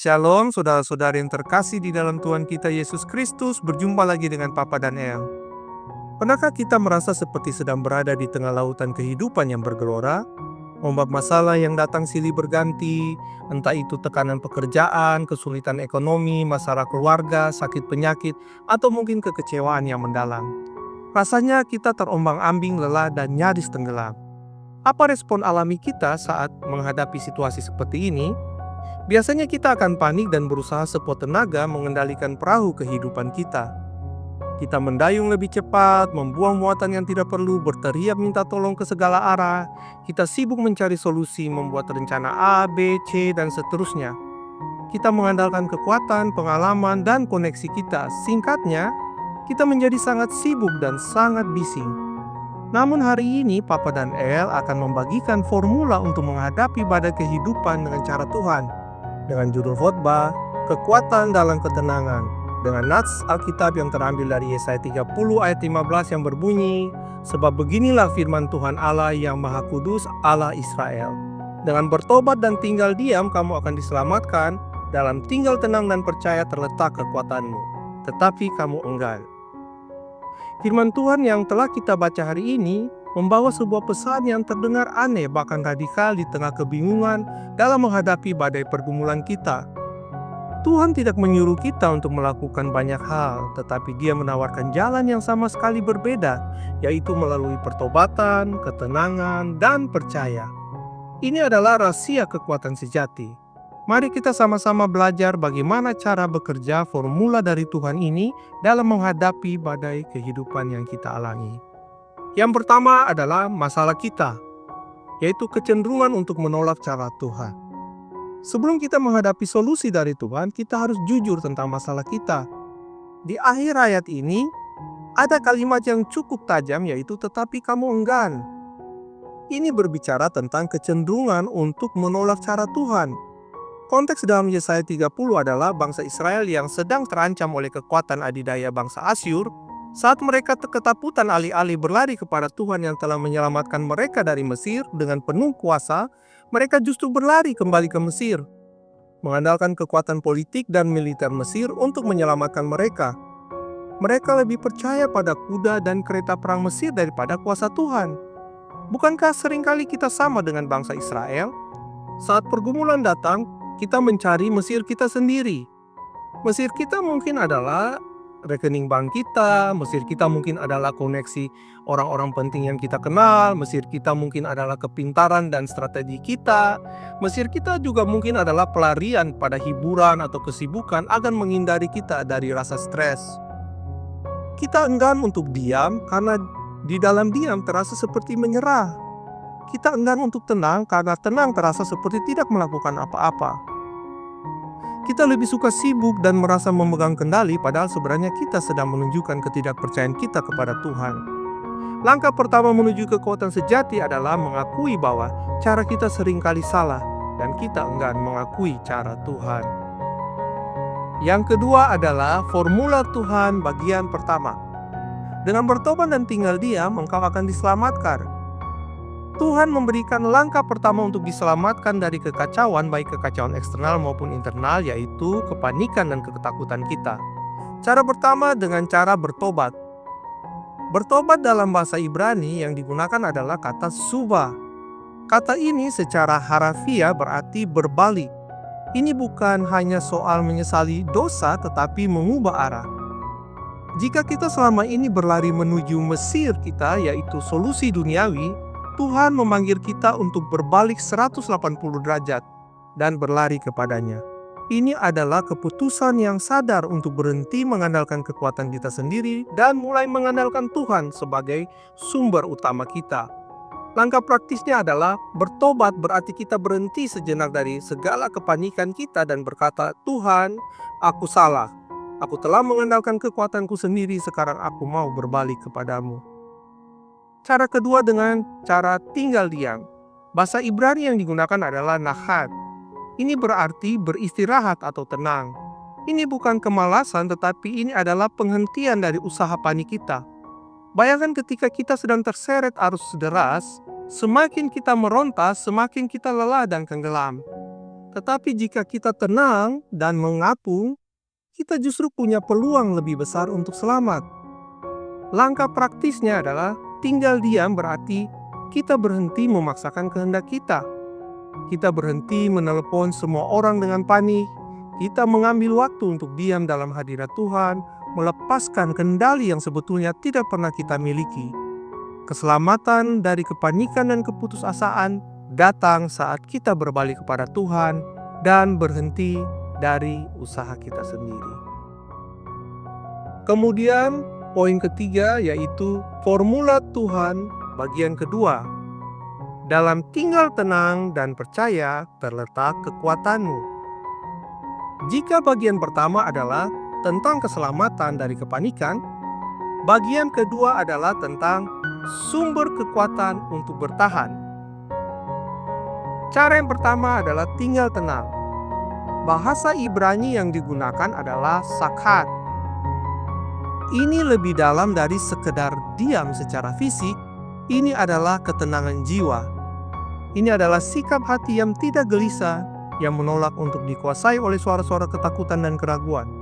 Shalom saudara-saudari yang terkasih di dalam Tuhan kita Yesus Kristus, berjumpa lagi dengan Papa dan El. Pernahkah kita merasa seperti sedang berada di tengah lautan kehidupan yang bergelora? Ombak masalah yang datang silih berganti, entah itu tekanan pekerjaan, kesulitan ekonomi, masalah keluarga, sakit penyakit, atau mungkin kekecewaan yang mendalam. Rasanya kita terombang-ambing, lelah, dan nyaris tenggelam. Apa respon alami kita saat menghadapi situasi seperti ini? Biasanya kita akan panik dan berusaha sekuat tenaga mengendalikan perahu kehidupan kita. Kita mendayung lebih cepat, membuang muatan yang tidak perlu, berteriak minta tolong ke segala arah. Kita sibuk mencari solusi, membuat rencana A, B, C, dan seterusnya. Kita mengandalkan kekuatan, pengalaman, dan koneksi kita. Singkatnya, kita menjadi sangat sibuk dan sangat bising. Namun hari ini Papa dan El akan membagikan formula untuk menghadapi badai kehidupan dengan cara Tuhan. Dengan judul khotbah, kekuatan dalam ketenangan. Dengan nats Alkitab yang terambil dari Yesaya 30 ayat 15 yang berbunyi, sebab beginilah firman Tuhan Allah yang Maha Kudus, Allah Israel. Dengan bertobat dan tinggal diam kamu akan diselamatkan, dalam tinggal tenang dan percaya terletak kekuatanmu. Tetapi kamu enggan. Firman Tuhan yang telah kita baca hari ini membawa sebuah pesan yang terdengar aneh bahkan radikal di tengah kebingungan dalam menghadapi badai pergumulan kita. Tuhan tidak menyuruh kita untuk melakukan banyak hal, tetapi Dia menawarkan jalan yang sama sekali berbeda, yaitu melalui pertobatan, ketenangan, dan percaya. Ini adalah rahasia kekuatan sejati. Mari kita sama-sama belajar bagaimana cara bekerja formula dari Tuhan ini dalam menghadapi badai kehidupan yang kita alami. Yang pertama adalah masalah kita, yaitu kecenderungan untuk menolak cara Tuhan. Sebelum kita menghadapi solusi dari Tuhan, kita harus jujur tentang masalah kita. Di akhir ayat ini, ada kalimat yang cukup tajam, yaitu tetapi kamu enggan. Ini berbicara tentang kecenderungan untuk menolak cara Tuhan. Konteks dalam Yesaya 30 adalah bangsa Israel yang sedang terancam oleh kekuatan adidaya bangsa Asyur. Saat mereka ketakutan alih-alih berlari kepada Tuhan yang telah menyelamatkan mereka dari Mesir dengan penuh kuasa, mereka justru berlari kembali ke Mesir, mengandalkan kekuatan politik dan militer Mesir untuk menyelamatkan mereka. Mereka lebih percaya pada kuda dan kereta perang Mesir daripada kuasa Tuhan. Bukankah seringkali kita sama dengan bangsa Israel? Saat pergumulan datang, kita mencari Mesir kita sendiri. Mesir kita mungkin adalah rekening bank kita, Mesir kita mungkin adalah koneksi orang-orang penting yang kita kenal, Mesir kita mungkin adalah kepintaran dan strategi kita, Mesir kita juga mungkin adalah pelarian pada hiburan atau kesibukan agar menghindari kita dari rasa stres. Kita enggan untuk diam karena di dalam diam terasa seperti menyerah. Kita enggan untuk tenang karena tenang terasa seperti tidak melakukan apa-apa. Kita lebih suka sibuk dan merasa memegang kendali, padahal sebenarnya kita sedang menunjukkan ketidakpercayaan kita kepada Tuhan. Langkah pertama menuju kekuatan sejati adalah mengakui bahwa cara kita seringkali salah dan kita enggan mengakui cara Tuhan. Yang kedua adalah formula Tuhan bagian pertama. Dengan bertobat dan tinggal diam, engkau akan diselamatkan. Tuhan memberikan langkah pertama untuk diselamatkan dari kekacauan, baik kekacauan eksternal maupun internal, yaitu kepanikan dan ketakutan kita. Cara pertama dengan cara bertobat. Bertobat dalam bahasa Ibrani yang digunakan adalah kata suba. Kata ini secara harafiah berarti berbalik. Ini bukan hanya soal menyesali dosa, tetapi mengubah arah. Jika kita selama ini berlari menuju Mesir kita, yaitu solusi duniawi, Tuhan memanggil kita untuk berbalik 180 derajat dan berlari kepadanya. Ini adalah keputusan yang sadar untuk berhenti mengandalkan kekuatan kita sendiri dan mulai mengandalkan Tuhan sebagai sumber utama kita. Langkah praktisnya adalah bertobat, berarti kita berhenti sejenak dari segala kepanikan kita dan berkata, Tuhan, aku salah. Aku telah mengandalkan kekuatanku sendiri, sekarang aku mau berbalik kepadamu. Cara kedua dengan cara tinggal diam. Bahasa Ibrani yang digunakan adalah nahat. Ini berarti beristirahat atau tenang. Ini bukan kemalasan, tetapi ini adalah penghentian dari usaha panik kita. Bayangkan ketika kita sedang terseret arus deras, semakin kita meronta, semakin kita lelah dan tenggelam. Tetapi jika kita tenang dan mengapung, kita justru punya peluang lebih besar untuk selamat. Langkah praktisnya adalah tinggal diam, berarti kita berhenti memaksakan kehendak kita. Kita berhenti menelepon semua orang dengan panik. Kita mengambil waktu untuk diam dalam hadirat Tuhan, melepaskan kendali yang sebetulnya tidak pernah kita miliki. Keselamatan dari kepanikan dan keputusasaan datang saat kita berbalik kepada Tuhan dan berhenti dari usaha kita sendiri. Kemudian poin ketiga yaitu formula Tuhan bagian kedua. Dalam tinggal tenang dan percaya terletak kekuatanmu. Jika bagian pertama adalah tentang keselamatan dari kepanikan, bagian kedua adalah tentang sumber kekuatan untuk bertahan. Cara yang pertama adalah tinggal tenang. Bahasa Ibrani yang digunakan adalah sakhat. Ini lebih dalam dari sekedar diam secara fisik. Ini adalah ketenangan jiwa. Ini adalah sikap hati yang tidak gelisah, yang menolak untuk dikuasai oleh suara-suara ketakutan dan keraguan.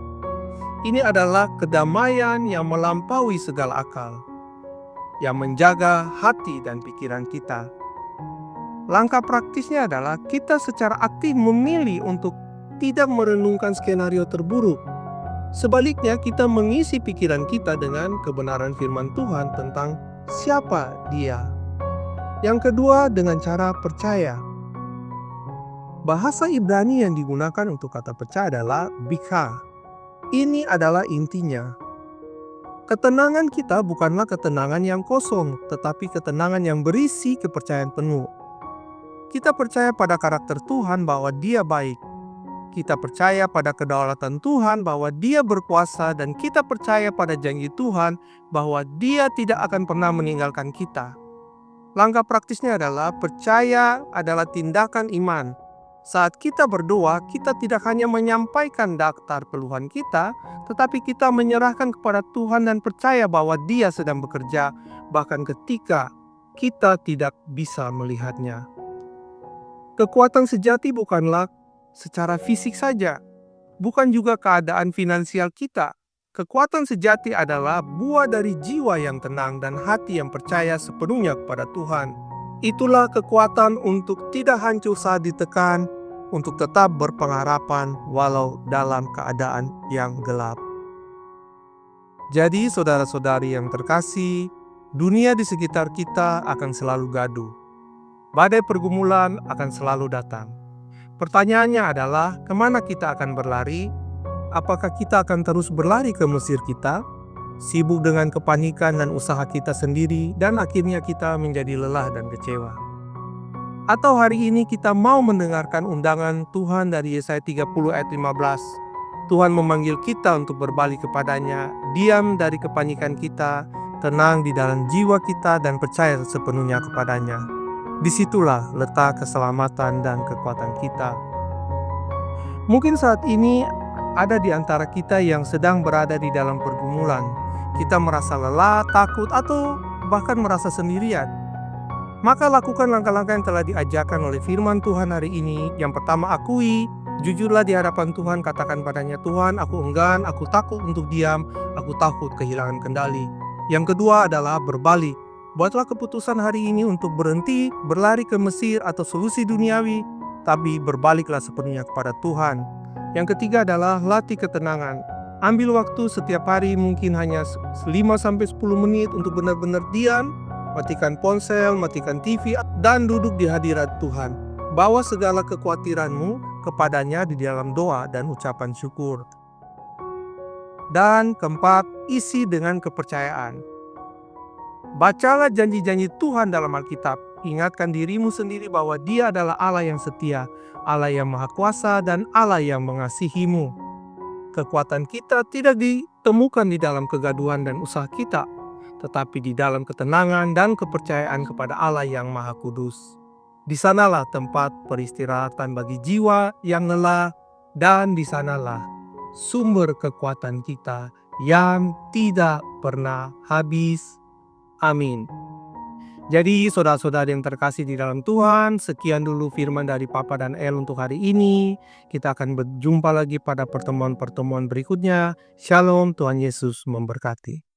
Ini adalah kedamaian yang melampaui segala akal, yang menjaga hati dan pikiran kita. Langkah praktisnya adalah kita secara aktif memilih untuk tidak merenungkan skenario terburuk. Sebaliknya, kita mengisi pikiran kita dengan kebenaran firman Tuhan tentang siapa Dia. Yang kedua, dengan cara percaya. Bahasa Ibrani yang digunakan untuk kata percaya adalah bika. Ini adalah intinya. Ketenangan kita bukanlah ketenangan yang kosong, tetapi ketenangan yang berisi kepercayaan penuh. Kita percaya pada karakter Tuhan bahwa Dia baik. Kita percaya pada kedaulatan Tuhan bahwa Dia berkuasa, dan kita percaya pada janji Tuhan bahwa Dia tidak akan pernah meninggalkan kita. Langkah praktisnya adalah percaya adalah tindakan iman. Saat kita berdoa, kita tidak hanya menyampaikan daftar keluhan kita, tetapi kita menyerahkan kepada Tuhan dan percaya bahwa Dia sedang bekerja, bahkan ketika kita tidak bisa melihatnya. Kekuatan sejati bukanlah secara fisik saja, bukan juga keadaan finansial kita. Kekuatan sejati adalah buah dari jiwa yang tenang dan hati yang percaya sepenuhnya kepada Tuhan. Itulah kekuatan untuk tidak hancur saat ditekan, untuk tetap berpengharapan walau dalam keadaan yang gelap. Jadi saudara-saudari yang terkasih, dunia di sekitar kita akan selalu gaduh. Badai pergumulan akan selalu datang. Pertanyaannya adalah, kemana kita akan berlari? Apakah kita akan terus berlari ke Mesir kita, sibuk dengan kepanikan dan usaha kita sendiri, dan akhirnya kita menjadi lelah dan kecewa? Atau hari ini kita mau mendengarkan undangan Tuhan dari Yesaya 30 ayat 15. Tuhan memanggil kita untuk berbalik kepadanya, diam dari kepanikan kita, tenang di dalam jiwa kita, dan percaya sepenuhnya kepadanya. Disitulah letak keselamatan dan kekuatan kita. Mungkin saat ini ada di antara kita yang sedang berada di dalam pergumulan. Kita merasa lelah, takut, atau bahkan merasa sendirian. Maka lakukan langkah-langkah yang telah diajarkan oleh firman Tuhan hari ini. Yang pertama, akui, jujurlah di hadapan Tuhan, katakan padanya, Tuhan, aku enggan, aku takut untuk diam, aku takut kehilangan kendali. Yang kedua adalah berbalik. Buatlah keputusan hari ini untuk berhenti berlari ke Mesir atau solusi duniawi, tapi berbaliklah sepenuhnya kepada Tuhan. Yang ketiga adalah latih ketenangan. Ambil waktu setiap hari, mungkin hanya 5-10 menit untuk benar-benar diam, matikan ponsel, matikan TV, dan duduk di hadirat Tuhan. Bawa segala kekhawatiranmu kepadanya di dalam doa dan ucapan syukur. Dan keempat, isi dengan kepercayaan. Bacalah janji-janji Tuhan dalam Alkitab. Ingatkan dirimu sendiri bahwa Dia adalah Allah yang setia, Allah yang maha kuasa, dan Allah yang mengasihimu. Kekuatan kita tidak ditemukan di dalam kegaduhan dan usaha kita, tetapi di dalam ketenangan dan kepercayaan kepada Allah yang maha kudus. Di sanalah tempat peristirahatan bagi jiwa yang lelah, dan di sanalah sumber kekuatan kita yang tidak pernah habis. Amin. Jadi, saudara-saudara yang terkasih di dalam Tuhan, sekian dulu firman dari Papa dan El untuk hari ini. Kita akan berjumpa lagi pada pertemuan-pertemuan berikutnya. Shalom, Tuhan Yesus memberkati.